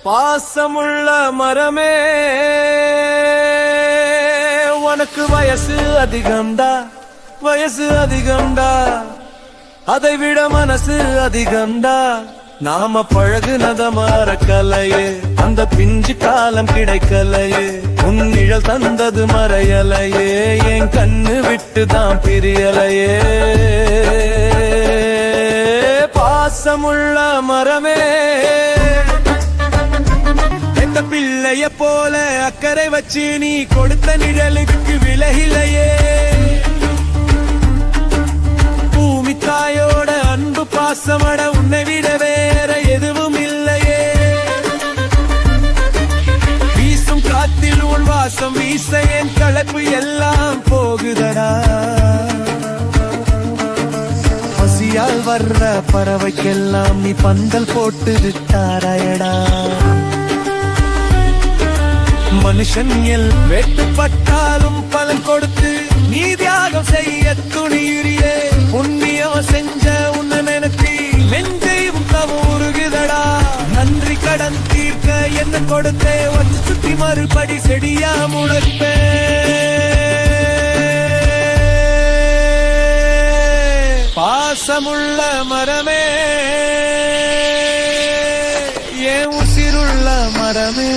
பாசமுள்ள மரமே உனக்கு வயசு அதிகம்டா, வயசு அதிகம்டா, அதை விட மனசு அதிகம்டா. நாம பழகுனத மறக்கலையே, அந்த பிஞ்சு காலம் கிடைக்கலையே, உன் நிழல் தந்தது மறையலையே, என் கண்ணு விட்டுதான் பிரியலையே. பாசமுள்ள மரமே எந்த பிள்ளைய போல அக்கறை வச்சு நீ கொடுத்த நிழலுக்கு விலகிலையே. பூமி தாயோட அன்பு பாசமட உன்னை விட வேற எதுவும் இல்லையே. வீசும் காத்தில் உன் வாசம் வீச என் களைப்பு எல்லாம் போகுதடா. பசியால் வர்ற பறவைக்கெல்லாம் நீ பந்தல் போட்டு விட்டாராயடா. மனுஷன் எல் வெட்டுப்பட்டாலும் பலன் கொடுத்து நீ தியாகம் செய்ய துணியுறியே. புண்ணியம் செஞ்ச உன்னை நினைத்தி நெஞ்சையும் தவறுகுதடா. நன்றி கடன் தீர்க்க என்ன கொடுத்தே வந்து சுத்தி மறுபடி செடியா முளைப்பே. பாசமுள்ள மரமே ஏன் உசிருள்ள மரமே.